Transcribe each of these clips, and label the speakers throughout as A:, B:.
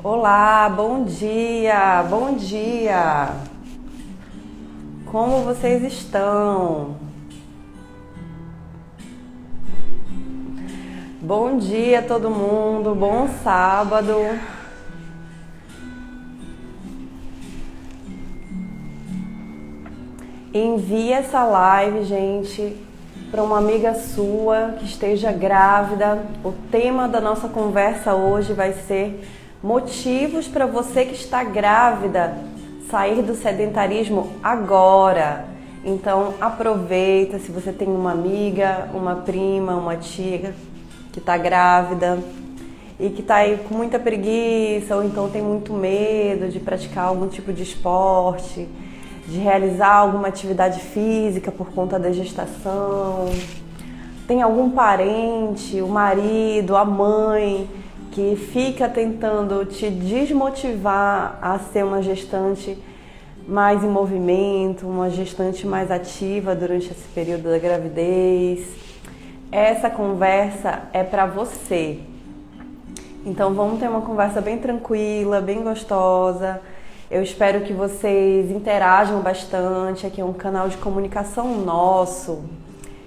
A: Olá, bom dia, bom dia! Como vocês estão? Bom dia todo mundo, bom sábado! Envie essa live, gente, para uma amiga sua que esteja grávida. O tema da nossa conversa hoje vai ser motivos para você que está grávida sair do sedentarismo agora. Então aproveita, se você tem uma amiga, uma prima, uma tia que está grávida e que está aí com muita preguiça ou então tem muito medo de praticar algum tipo de esporte, de realizar alguma atividade física por conta da gestação. Tem algum parente, o marido, a mãe, que fica tentando te desmotivar a ser uma gestante mais em movimento, uma gestante mais ativa durante esse período da gravidez. Essa conversa é para você. Então vamos ter uma conversa bem tranquila, bem gostosa. Eu espero que vocês interajam bastante. Aqui é um canal de comunicação nosso.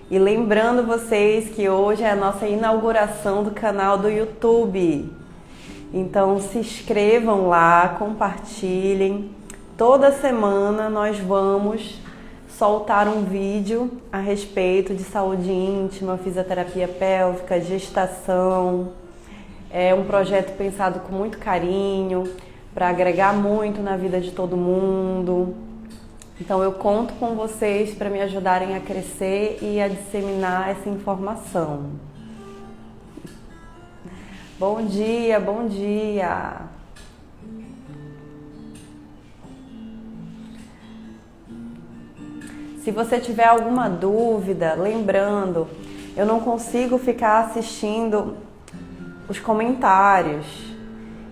A: E lembrando vocês que hoje é a nossa inauguração do canal do YouTube. Então se inscrevam lá, compartilhem. Toda semana nós vamos soltar um vídeo a respeito de saúde íntima, fisioterapia pélvica, gestação. É um projeto pensado com muito carinho, para agregar muito na vida de todo mundo. Então eu conto com vocês para me ajudarem a crescer e a disseminar essa informação. Bom dia, bom dia! Se você tiver alguma dúvida, lembrando, eu não consigo ficar assistindo os comentários.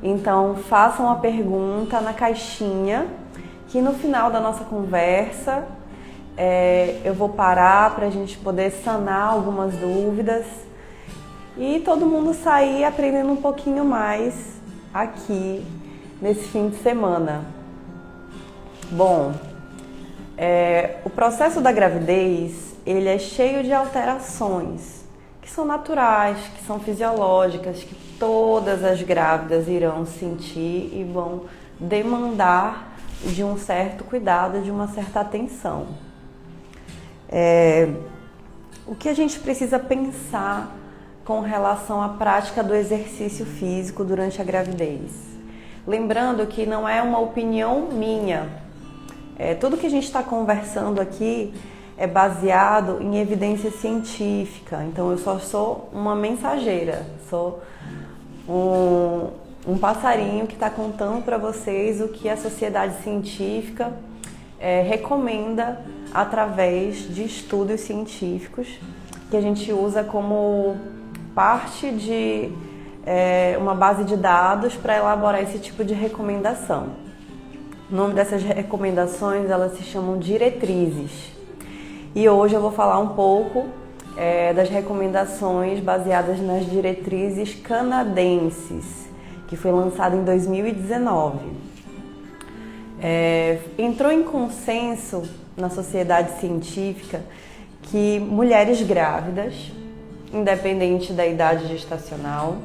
A: Então façam a pergunta na caixinha, que no final da nossa conversa eu vou parar para a gente poder sanar algumas dúvidas e todo mundo sair aprendendo um pouquinho mais aqui nesse fim de semana. Bom, o processo da gravidez, ele é cheio de alterações que são naturais, que são fisiológicas, que todas as grávidas irão sentir e vão demandar de um certo cuidado, de uma certa atenção. O que a gente precisa pensar com relação à prática do exercício físico durante a gravidez? Lembrando que não é uma opinião minha. Tudo que a gente está conversando aqui é baseado em evidência científica. Então eu só sou uma mensageira, sou um passarinho que está contando para vocês o que a sociedade científica recomenda através de estudos científicos que a gente usa como parte de uma base de dados para elaborar esse tipo de recomendação. O nome dessas recomendações, elas se chamam diretrizes. E hoje eu vou falar um pouco das recomendações baseadas nas diretrizes canadenses, que foi lançado em 2019. Entrou em consenso na sociedade científica que mulheres grávidas, independente da idade gestacional,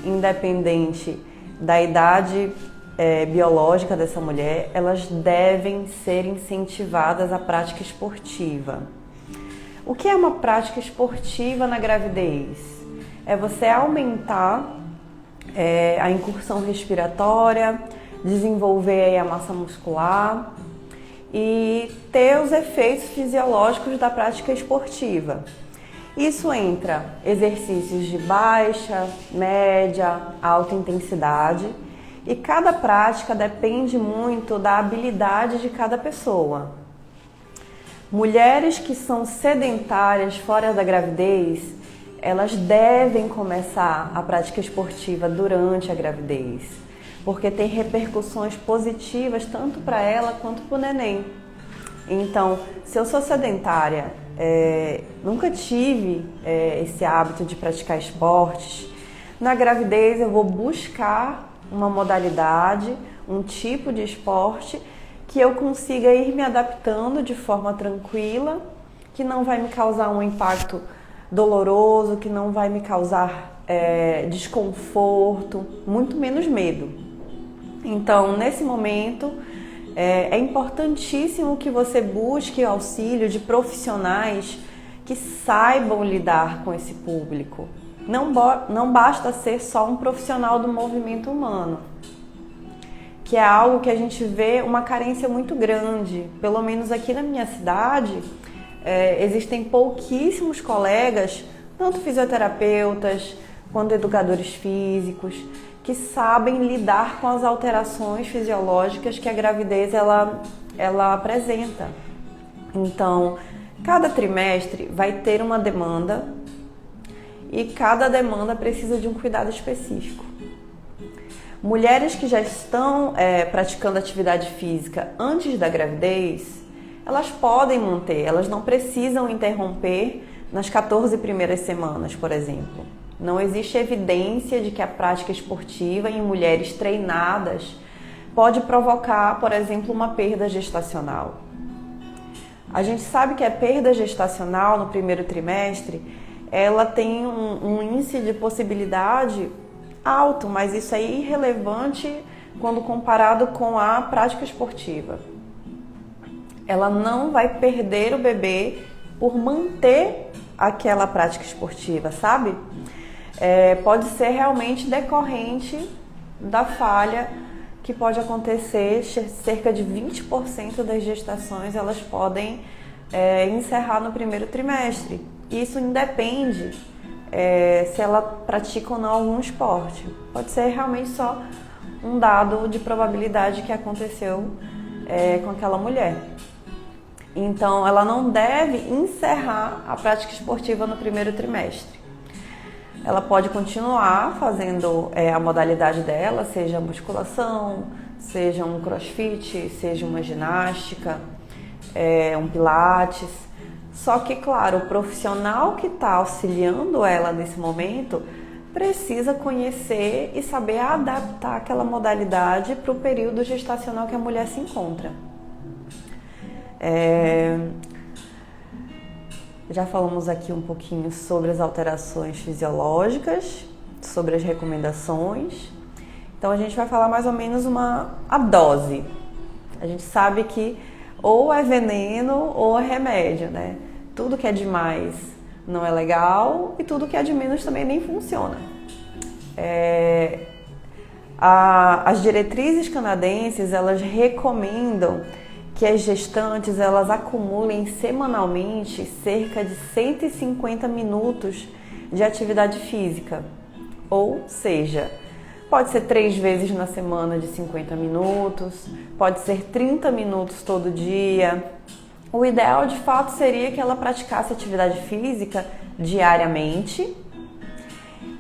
A: independente da idade biológica dessa mulher, elas devem ser incentivadas à prática esportiva. O que é uma prática esportiva na gravidez? É você aumentar a incursão respiratória, desenvolver aí a massa muscular e ter os efeitos fisiológicos da prática esportiva. Isso entra exercícios de baixa, média, alta intensidade. E cada prática depende muito da habilidade de cada pessoa. Mulheres que são sedentárias fora da gravidez, elas devem começar a prática esportiva durante a gravidez, porque tem repercussões positivas tanto para ela quanto para o neném. Então, se eu sou sedentária, nunca tive esse hábito de praticar esportes, na gravidez eu vou buscar uma modalidade, um tipo de esporte que eu consiga ir me adaptando de forma tranquila, que não vai me causar um impacto doloroso, que não vai me causar desconforto, muito menos medo. Então, nesse momento, é importantíssimo que você busque o auxílio de profissionais que saibam lidar com esse público. Não basta ser só um profissional do movimento humano, que é algo que a gente vê uma carência muito grande. Pelo menos aqui na minha cidade, existem pouquíssimos colegas, tanto fisioterapeutas quanto educadores físicos, que sabem lidar com as alterações fisiológicas que a gravidez ela apresenta. Então, cada trimestre vai ter uma demanda e cada demanda precisa de um cuidado específico. Mulheres que já estão praticando atividade física antes da gravidez, elas podem manter, elas não precisam interromper nas 14 primeiras semanas, por exemplo. Não existe evidência de que a prática esportiva em mulheres treinadas pode provocar, por exemplo, uma perda gestacional. A gente sabe que a perda gestacional no primeiro trimestre, ela tem um índice de possibilidade alto, mas isso é irrelevante quando comparado com a prática esportiva. Ela não vai perder o bebê por manter aquela prática esportiva, sabe? Pode ser realmente decorrente da falha que pode acontecer. Cerca de 20% das gestações elas podem encerrar no primeiro trimestre. Isso independe se ela pratica ou não algum esporte. Pode ser realmente só um dado de probabilidade que aconteceu com aquela mulher. Então, ela não deve encerrar a prática esportiva no primeiro trimestre. Ela pode continuar fazendo a modalidade dela, seja musculação, seja um crossfit, seja uma ginástica, um pilates. Só que, claro, o profissional que está auxiliando ela nesse momento precisa conhecer e saber adaptar aquela modalidade para o período gestacional que a mulher se encontra. Já falamos aqui um pouquinho sobre as alterações fisiológicas, sobre as recomendações. Então a gente vai falar mais ou menos a dose. A gente sabe que ou é veneno ou é remédio, né? Tudo que é demais não é legal e tudo que é de menos também nem funciona. As diretrizes canadenses, elas recomendam que as gestantes elas acumulem semanalmente cerca de 150 minutos de atividade física. Ou seja, pode ser 3 vezes na semana de 50 minutos, pode ser 30 minutos todo dia. O ideal de fato seria que ela praticasse atividade física diariamente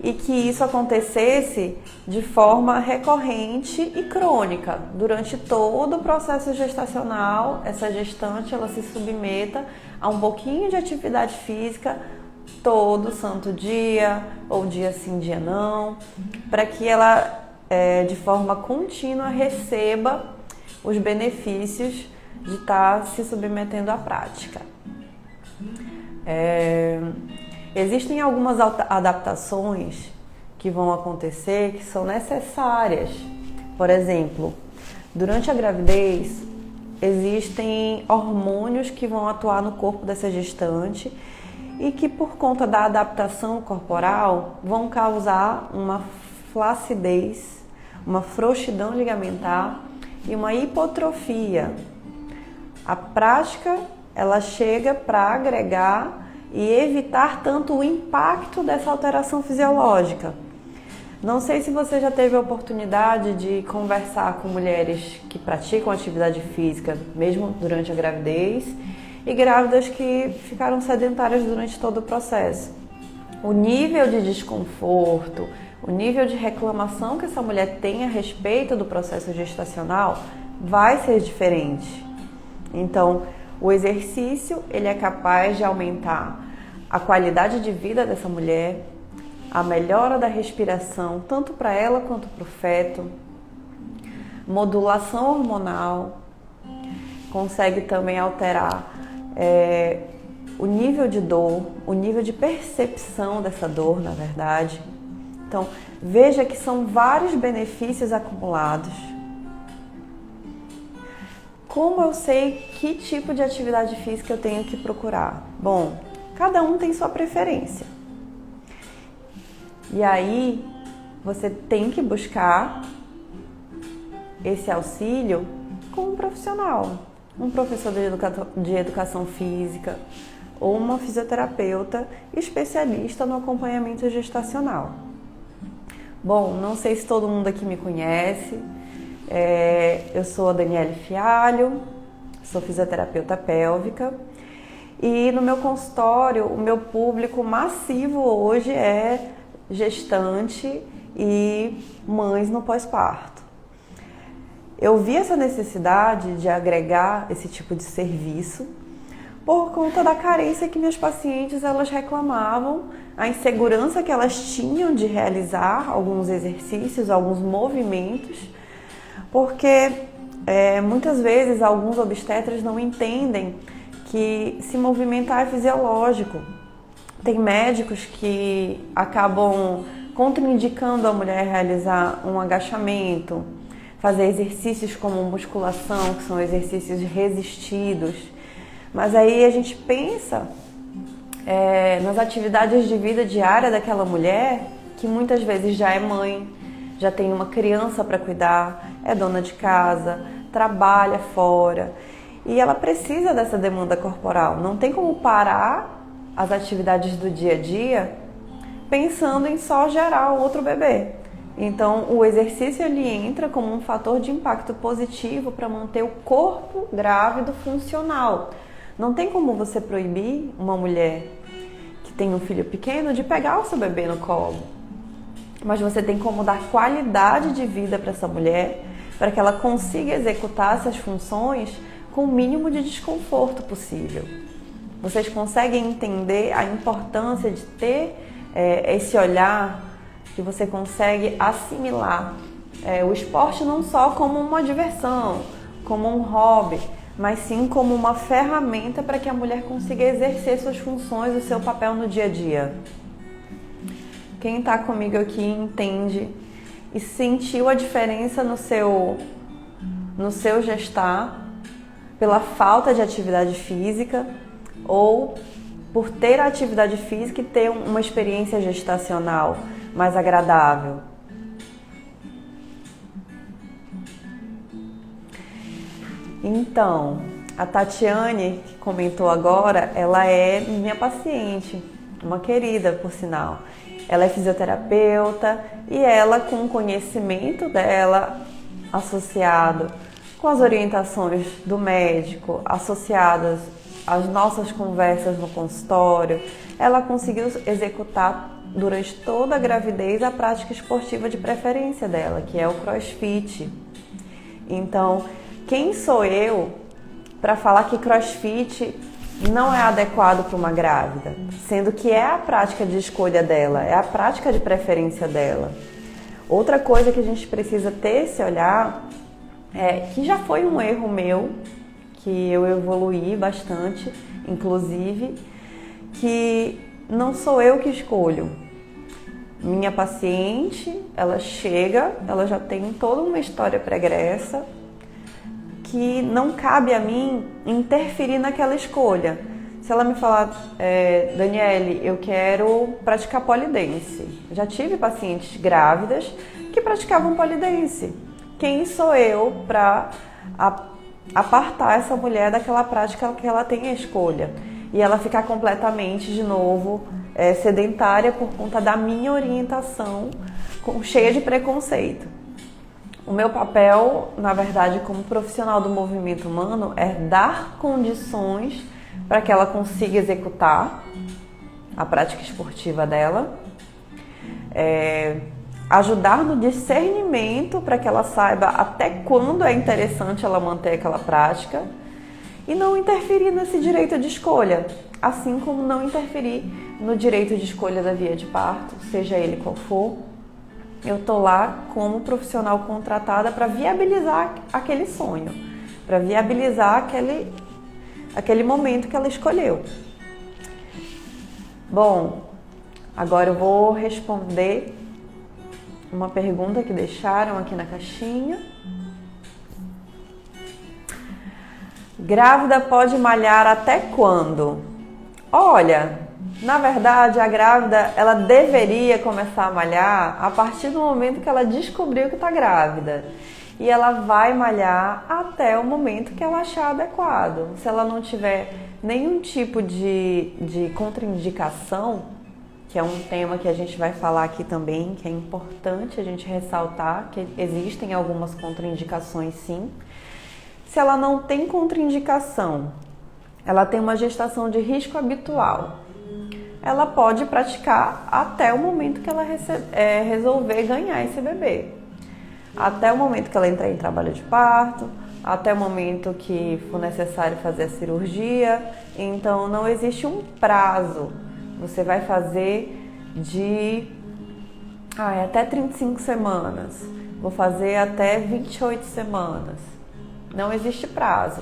A: e que isso acontecesse de forma recorrente e crônica. Durante todo o processo gestacional, essa gestante ela se submeta a um pouquinho de atividade física todo santo dia, ou dia sim, dia não, para que ela, de forma contínua, receba os benefícios de estar se submetendo à prática. Existem algumas adaptações que vão acontecer que são necessárias. Por exemplo, durante a gravidez, existem hormônios que vão atuar no corpo dessa gestante e que, por conta da adaptação corporal, vão causar uma flacidez, uma frouxidão ligamentar e uma hipotrofia. A prática, ela chega para agregar e evitar tanto o impacto dessa alteração fisiológica. Não sei se você já teve a oportunidade de conversar com mulheres que praticam atividade física, mesmo durante a gravidez, e grávidas que ficaram sedentárias durante todo o processo. O nível de desconforto, o nível de reclamação que essa mulher tem a respeito do processo gestacional vai ser diferente. Então, o exercício ele é capaz de aumentar a qualidade de vida dessa mulher, a melhora da respiração, tanto para ela quanto para o feto, modulação hormonal, consegue também alterar o nível de dor, o nível de percepção dessa dor, na verdade. Então, veja que são vários benefícios acumulados. Como eu sei que tipo de atividade física eu tenho que procurar? Bom, cada um tem sua preferência. E aí, você tem que buscar esse auxílio com um profissional, um professor de educação física ou uma fisioterapeuta especialista no acompanhamento gestacional. Bom, não sei se todo mundo aqui me conhece, eu sou a Daniele Fialho, sou fisioterapeuta pélvica e no meu consultório o meu público massivo hoje é gestante e mães no pós-parto. Eu vi essa necessidade de agregar esse tipo de serviço por conta da carência que minhas pacientes elas reclamavam, a insegurança que elas tinham de realizar alguns exercícios, alguns movimentos, porque muitas vezes alguns obstetras não entendem que se movimentar é fisiológico. Tem médicos que acabam contraindicando a mulher realizar um agachamento, fazer exercícios como musculação, que são exercícios resistidos. Mas aí a gente pensa nas atividades de vida diária daquela mulher, que muitas vezes já é mãe, já tem uma criança para cuidar, é dona de casa, trabalha fora e ela precisa dessa demanda corporal. Não tem como parar as atividades do dia a dia pensando em só gerar outro bebê. Então, o exercício ele entra como um fator de impacto positivo para manter o corpo grávido funcional. Não tem como você proibir uma mulher que tem um filho pequeno de pegar o seu bebê no colo. Mas você tem como dar qualidade de vida para essa mulher, para que ela consiga executar essas funções com o mínimo de desconforto possível. Vocês conseguem entender a importância de ter esse olhar que você consegue assimilar o esporte não só como uma diversão, como um hobby, mas sim como uma ferramenta para que a mulher consiga exercer suas funções, o seu papel no dia a dia. Quem está comigo aqui entende e sentiu a diferença no seu gestar pela falta de atividade física ou por ter a atividade física e ter uma experiência gestacional mais agradável. Então, a Tatiane, que comentou agora, ela é minha paciente, uma querida, por sinal. Ela é fisioterapeuta e ela, com o conhecimento dela associado com as orientações do médico, associadas às nossas conversas no consultório, ela conseguiu executar durante toda a gravidez a prática esportiva de preferência dela, que é o CrossFit. Então, quem sou eu para falar que CrossFit não é adequado para uma grávida, sendo que é a prática de escolha dela, é a prática de preferência dela. Outra coisa que a gente precisa ter esse olhar que já foi um erro meu, que eu evoluí bastante, inclusive, que não sou eu que escolho. Minha paciente, ela chega, ela já tem toda uma história pregressa, que não cabe a mim interferir naquela escolha. Se ela me falar, Daniele, eu quero praticar polidense. Já tive pacientes grávidas que praticavam polidense. Quem sou eu para apartar essa mulher daquela prática que ela tem a escolha? E ela ficar completamente, de novo, sedentária por conta da minha orientação, cheia de preconceito. O meu papel, na verdade, como profissional do movimento humano, é dar condições para que ela consiga executar a prática esportiva dela, ajudar no discernimento para que ela saiba até quando é interessante ela manter aquela prática e não interferir nesse direito de escolha. assim como não interferir no direito de escolha da via de parto, seja ele qual for. Eu tô lá como profissional contratada para viabilizar aquele sonho, para viabilizar aquele momento que ela escolheu. Bom, agora eu vou responder uma pergunta que deixaram aqui na caixinha. Grávida pode malhar até quando? Olha, na verdade a grávida ela deveria começar a malhar a partir do momento que ela descobriu que está grávida. E ela vai malhar até o momento que ela achar adequado. Se ela não tiver nenhum tipo de contraindicação, que é um tema que a gente vai falar aqui também, que é importante a gente ressaltar, que existem algumas contraindicações sim. Se ela não tem contraindicação, ela tem uma gestação de risco habitual, ela pode praticar até o momento que ela resolver ganhar esse bebê. Até o momento que ela entrar em trabalho de parto, até o momento que for necessário fazer a cirurgia. Então não existe um prazo. Você vai fazer até 35 semanas, vou fazer até 28 semanas. Não existe prazo.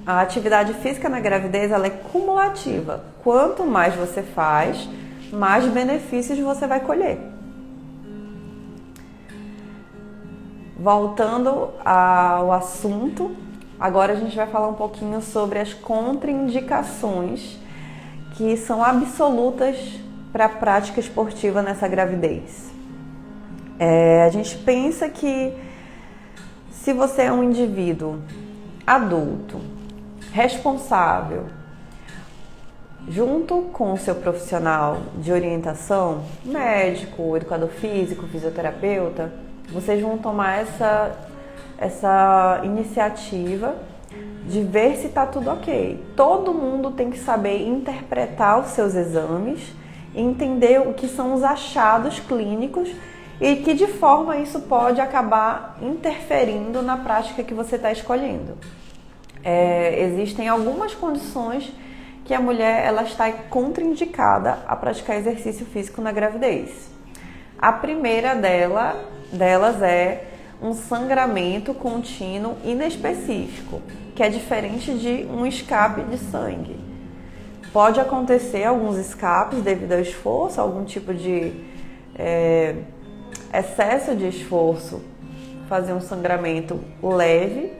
A: A atividade física na gravidez ela é cumulativa. Quanto mais você faz, mais benefícios você vai colher. Voltando ao assunto, agora a gente vai falar um pouquinho sobre as contraindicações que são absolutas para a prática esportiva nessa gravidez. A gente pensa que se você é um indivíduo adulto, responsável, junto com o seu profissional de orientação, médico, educador físico, fisioterapeuta, vocês vão tomar essa iniciativa de ver se está tudo ok. Todo mundo tem que saber interpretar os seus exames, entender o que são os achados clínicos e que de forma isso pode acabar interferindo na prática que você está escolhendo. Existem algumas condições que a mulher ela está contraindicada a praticar exercício físico na gravidez. A primeira delas é um sangramento contínuo inespecífico, que é diferente de um escape de sangue. Pode acontecer alguns escapes devido ao esforço, algum tipo de excesso de esforço, fazer um sangramento leve,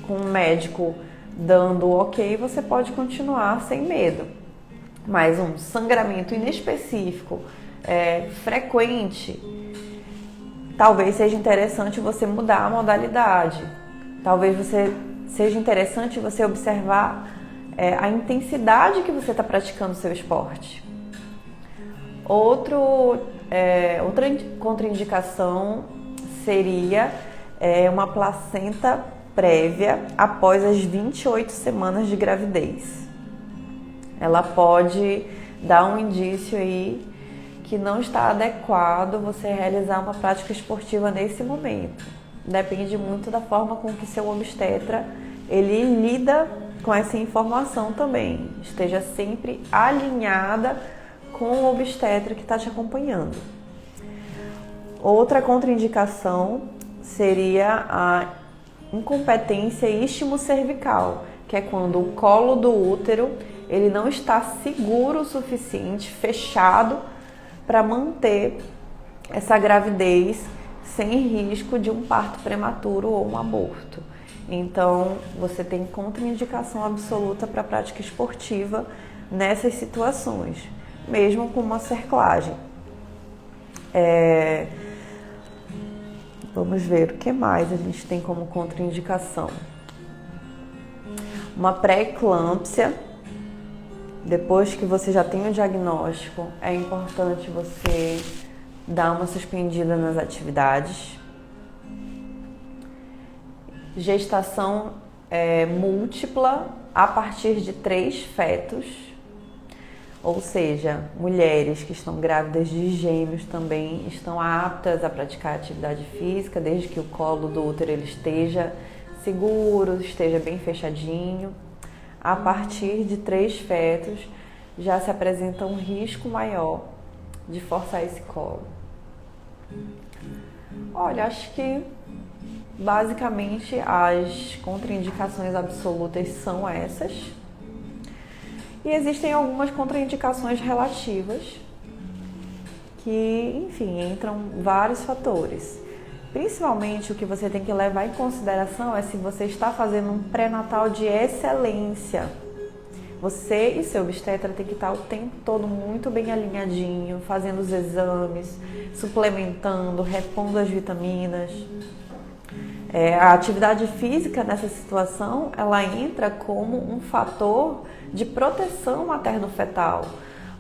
A: com o médico dando ok, você pode continuar sem medo. Mas um sangramento inespecífico, frequente, talvez seja interessante você mudar a modalidade. Talvez seja interessante você observar a intensidade que você está praticando o seu esporte. Outra contraindicação seria uma placenta prévia após as 28 semanas de gravidez. Ela pode dar um indício aí que não está adequado você realizar uma prática esportiva nesse momento. Depende muito da forma com que seu obstetra ele lida com essa informação também. Esteja sempre alinhada com o obstetra que está te acompanhando. Outra contraindicação seria a incompetência istmo-cervical, que é quando o colo do útero ele não está seguro o suficiente, fechado, para manter essa gravidez sem risco de um parto prematuro ou um aborto. Então, você tem contraindicação absoluta para a prática esportiva nessas situações, mesmo com uma cerclagem. Vamos ver o que mais a gente tem como contraindicação. Uma pré-eclâmpsia. Depois que você já tem o diagnóstico, é importante você dar uma suspendida nas atividades. Gestação múltipla a partir de 3 fetos, ou seja, mulheres que estão grávidas de gêmeos também estão aptas a praticar atividade física, desde que o colo do útero ele esteja seguro, esteja bem fechadinho. a partir de 3 fetos já se apresenta um risco maior de forçar esse colo? Olha, acho que basicamente as contraindicações absolutas são essas. E existem algumas contraindicações relativas que, enfim, entram vários fatores. Principalmente o que você tem que levar em consideração é se você está fazendo um pré-natal de excelência. Você e seu obstetra tem que estar o tempo todo muito bem alinhadinho, fazendo os exames, suplementando, repondo as vitaminas. A atividade física nessa situação, ela entra como um fator de proteção materno-fetal,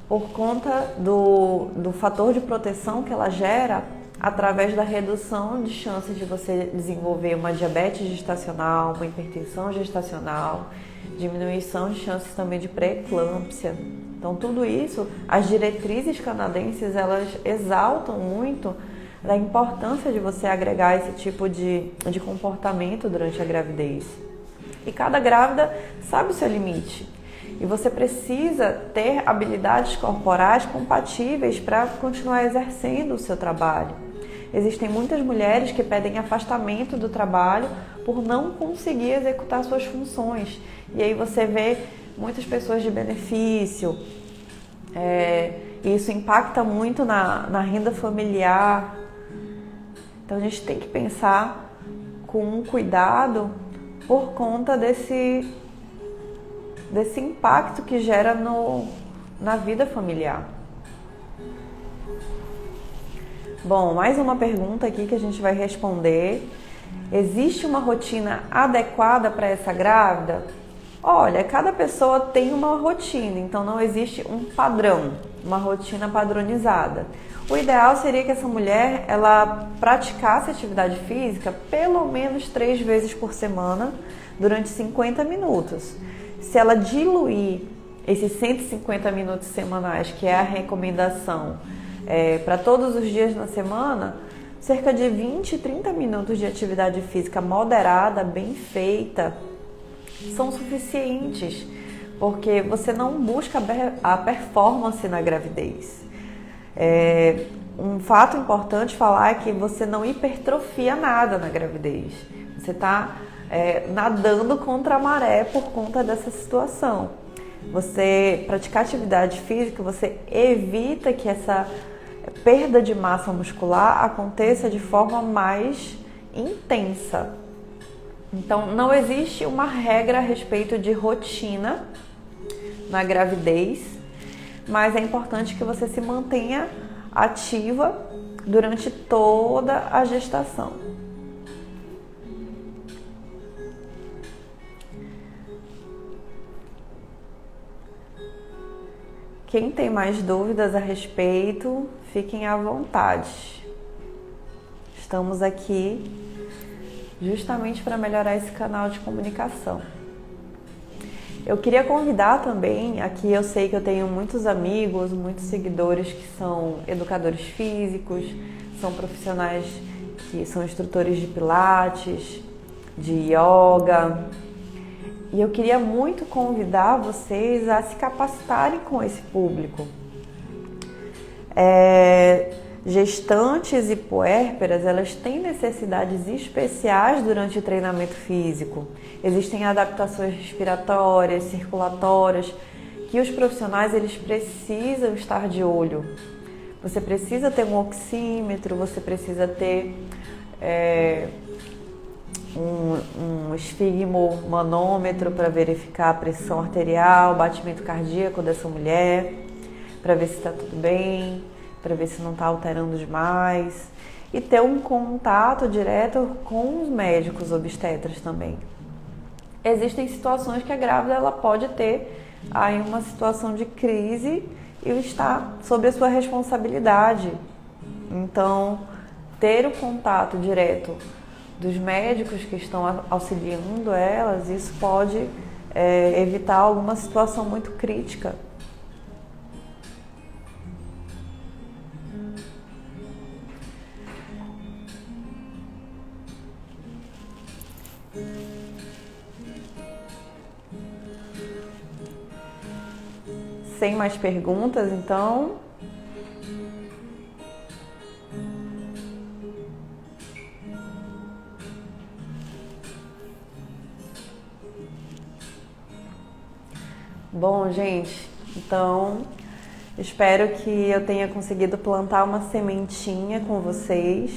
A: por conta do fator de proteção que ela gera através da redução de chances de você desenvolver uma diabetes gestacional, uma hipertensão gestacional, diminuição de chances também de pré-eclâmpsia. Então tudo isso, as diretrizes canadenses, elas exaltam muito da importância de você agregar esse tipo de comportamento durante a gravidez. E cada grávida sabe o seu limite. E você precisa ter habilidades corporais compatíveis para continuar exercendo o seu trabalho. Existem muitas mulheres que pedem afastamento do trabalho por não conseguir executar suas funções. E aí você vê muitas pessoas de benefício. Isso impacta muito na renda familiar. Então a gente tem que pensar com cuidado por conta desse impacto que gera na vida familiar. Bom, mais uma pergunta aqui que a gente vai responder. Existe uma rotina adequada para essa grávida? Olha, cada pessoa tem uma rotina, então não existe um padrão, uma rotina padronizada. O ideal seria que essa mulher, ela praticasse atividade física pelo menos 3 vezes por semana durante 50 minutos. Se ela diluir esses 150 minutos semanais, que é a recomendação, para todos os dias na semana, cerca de 20, 30 minutos de atividade física moderada, bem feita, são suficientes, porque você não busca a performance na gravidez. Um fato importante falar é que você não hipertrofia nada na gravidez. Você está nadando contra a maré por conta dessa situação. Você praticar atividade física, você evita que essa perda de massa muscular aconteça de forma mais intensa. Então, não existe uma regra a respeito de rotina na gravidez, mas é importante que você se mantenha ativa durante toda a gestação. Quem tem mais dúvidas a respeito, fiquem à vontade. Estamos aqui justamente para melhorar esse canal de comunicação. Eu queria convidar também, aqui eu sei que eu tenho muitos amigos, muitos seguidores que são educadores físicos, são profissionais que são instrutores de pilates, de yoga. E eu queria muito convidar vocês a se capacitarem com esse público. Gestantes e puérperas, elas têm necessidades especiais durante o treinamento físico. Existem adaptações respiratórias, circulatórias, que os profissionais eles precisam estar de olho. Você precisa ter um oxímetro, você precisa ter um esfigmomanômetro para verificar a pressão arterial, o batimento cardíaco dessa mulher, para ver se está tudo bem, para ver se não está alterando demais, e ter um contato direto com os médicos obstetras também. Existem situações que a grávida ela pode ter aí uma situação de crise e está sob a sua responsabilidade. Então, ter o contato direto dos médicos que estão auxiliando elas, isso pode evitar alguma situação muito crítica. sem mais perguntas, então... Bom, gente, então espero que eu tenha conseguido plantar uma sementinha com vocês,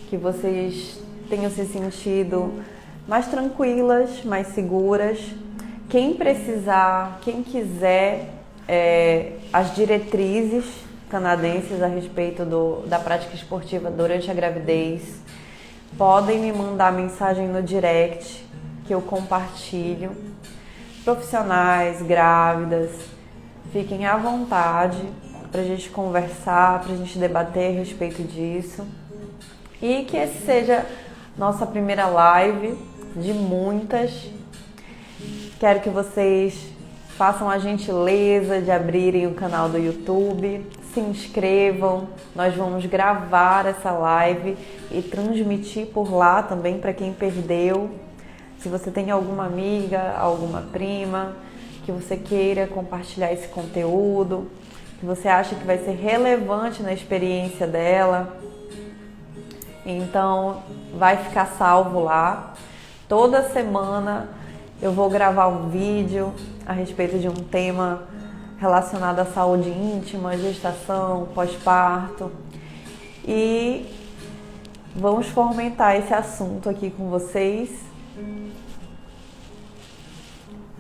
A: que vocês tenham se sentido mais tranquilas, mais seguras. Quem precisar, quem quiser as diretrizes canadenses a respeito da prática esportiva durante a gravidez, podem me mandar mensagem no direct que eu compartilho. Profissionais, grávidas, fiquem à vontade para a gente conversar, para a gente debater a respeito disso. E que esse seja nossa primeira live de muitas. Quero que vocês façam a gentileza de abrirem o canal do YouTube, se inscrevam. Nós vamos gravar essa live e transmitir por lá também para quem perdeu. Se você tem alguma amiga, alguma prima que você queira compartilhar esse conteúdo, que você acha que vai ser relevante na experiência dela, então vai ficar salvo lá. Toda semana eu vou gravar um vídeo a respeito de um tema relacionado à saúde íntima, gestação, pós-parto, e vamos fomentar esse assunto aqui com vocês.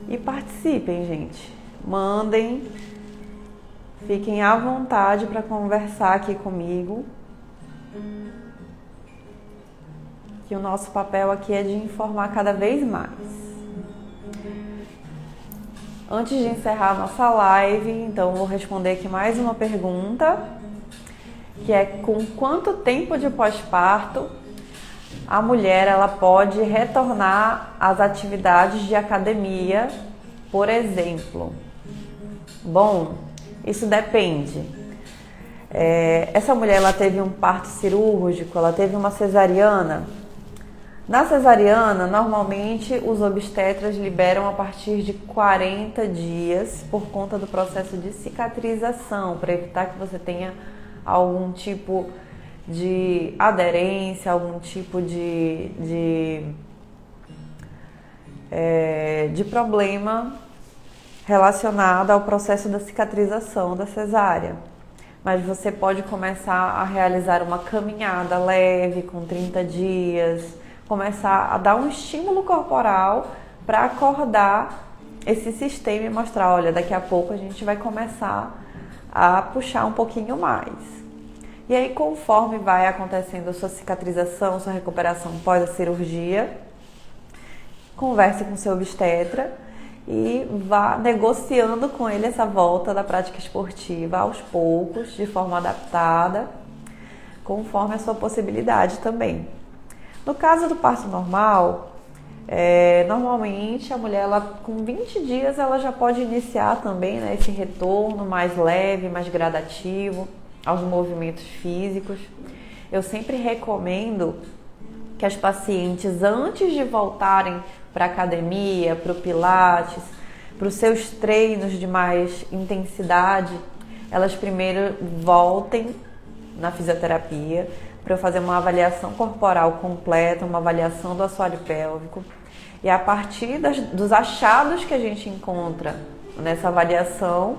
A: E participem, gente. Mandem, fiquem à vontade para conversar aqui comigo. Que o nosso papel aqui é de informar cada vez mais. Antes de encerrar a nossa live, então vou responder aqui mais uma pergunta, que é: com quanto tempo de pós-parto a mulher ela pode retornar às atividades de academia, por exemplo? Bom, isso depende. Essa mulher ela teve um parto cirúrgico, ela teve uma cesariana. Na cesariana, normalmente os obstetras liberam a partir de 40 dias por conta do processo de cicatrização, para evitar que você tenha algum tipo de aderência, algum tipo de problema relacionado ao processo da cicatrização da cesárea. Mas você pode começar a realizar uma caminhada leve com 30 dias, começar a dar um estímulo corporal para acordar esse sistema e mostrar: olha, daqui a pouco a gente vai começar a puxar um pouquinho mais. E aí, conforme vai acontecendo a sua cicatrização, sua recuperação pós a cirurgia, converse com seu obstetra e vá negociando com ele essa volta da prática esportiva aos poucos, de forma adaptada, conforme a sua possibilidade também. No caso do parto normal, normalmente a mulher, com 20 dias, ela já pode iniciar também, né, esse retorno mais leve, mais gradativo aos movimentos físicos. Eu sempre recomendo que as pacientes, antes de voltarem para a academia, para o pilates, para os seus treinos de mais intensidade, elas primeiro voltem na fisioterapia para eu fazer uma avaliação corporal completa, uma avaliação do assoalho pélvico. E a partir dos achados que a gente encontra nessa avaliação,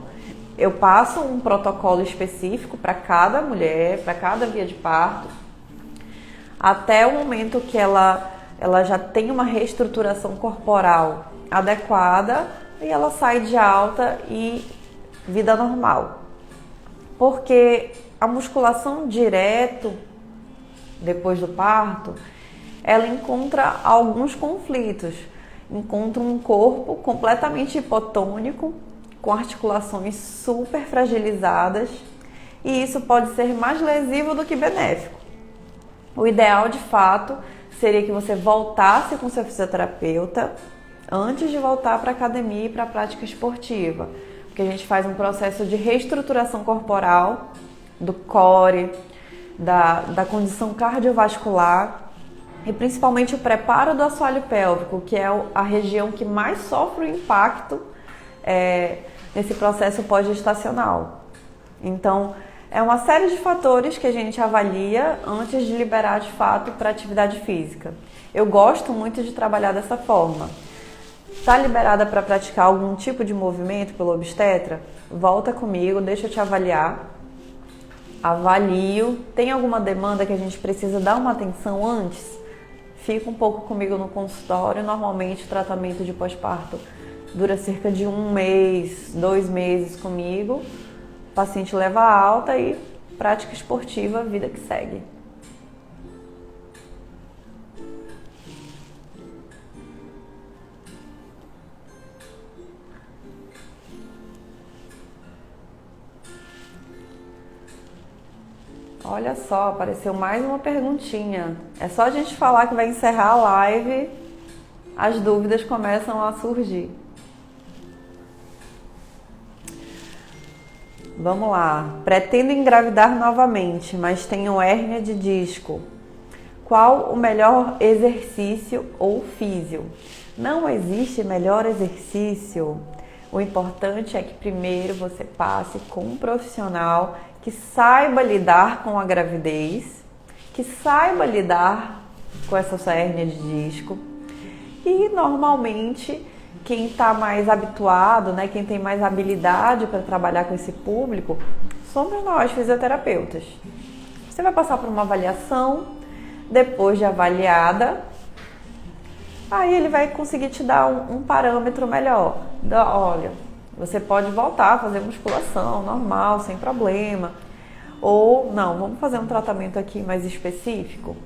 A: eu passo um protocolo específico para cada mulher, para cada via de parto, até o momento que ela já tem uma reestruturação corporal adequada e ela sai de alta e vida normal. Porque a musculação direto depois do parto, ela encontra alguns conflitos. Encontra um corpo completamente hipotônico, com articulações super fragilizadas, e isso pode ser mais lesivo do que benéfico. O ideal, de fato, seria que você voltasse com seu fisioterapeuta antes de voltar para a academia e para a prática esportiva, porque a gente faz um processo de reestruturação corporal do core, da condição cardiovascular e principalmente o preparo do assoalho pélvico, que é a região que mais sofre o impacto nesse processo pós-gestacional. Então, é uma série de fatores que a gente avalia antes de liberar de fato para atividade física. Eu gosto muito de trabalhar dessa forma. Está liberada para praticar algum tipo de movimento pelo obstetra? Volta comigo, deixa eu te avaliar. Avalio. Tem alguma demanda que a gente precisa dar uma atenção antes? Fica um pouco comigo no consultório. Normalmente o tratamento de pós-parto dura cerca de 1 mês, 2 meses comigo. O paciente leva a alta e prática esportiva, vida que segue. Olha só, apareceu mais uma perguntinha. É só a gente falar que vai encerrar a live, as dúvidas começam a surgir. Vamos lá. Pretendo engravidar novamente, mas tenho hérnia de disco. Qual o melhor exercício ou físio? Não existe melhor exercício. O importante é que primeiro você passe com um profissional que saiba lidar com a gravidez, que saiba lidar com essa sua hérnia de disco. E normalmente quem está mais habituado, né, quem tem mais habilidade para trabalhar com esse público, somos nós, fisioterapeutas. Você vai passar por uma avaliação, depois de avaliada, aí ele vai conseguir te dar um parâmetro melhor. Olha, você pode voltar a fazer musculação normal, sem problema. Ou não, vamos fazer um tratamento aqui mais específico.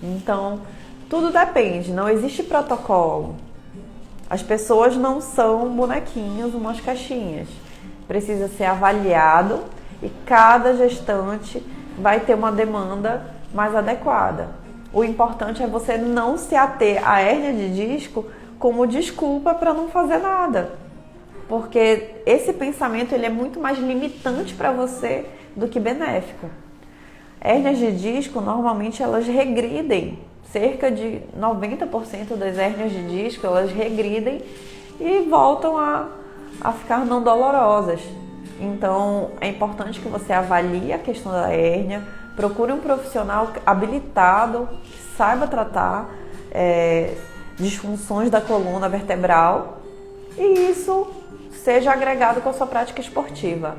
A: Então, tudo depende, não existe protocolo. As pessoas não são bonequinhos, umas caixinhas. Precisa ser avaliado e cada gestante vai ter uma demanda mais adequada. O importante é você não se ater à hérnia de disco como desculpa para não fazer nada. Porque esse pensamento ele é muito mais limitante para você do que benéfico. Hérnias de disco, normalmente elas regridem. Cerca de 90% das hérnias de disco, elas regridem e voltam a ficar não dolorosas. Então, é importante que você avalie a questão da hérnia, procure um profissional habilitado, que saiba tratar disfunções da coluna vertebral e isso seja agregado com a sua prática esportiva.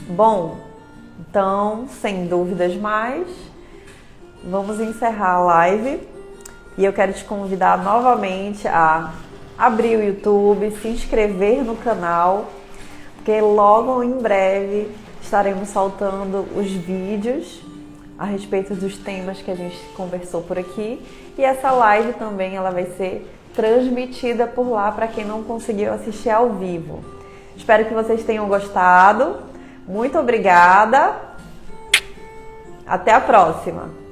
A: Bom, então, sem dúvidas mais, vamos encerrar a live e eu quero te convidar novamente a abrir o YouTube, se inscrever no canal, porque logo em breve estaremos soltando os vídeos a respeito dos temas que a gente conversou por aqui e essa live também ela vai ser transmitida por lá para quem não conseguiu assistir ao vivo. Espero que vocês tenham gostado. Muito obrigada. Até a próxima.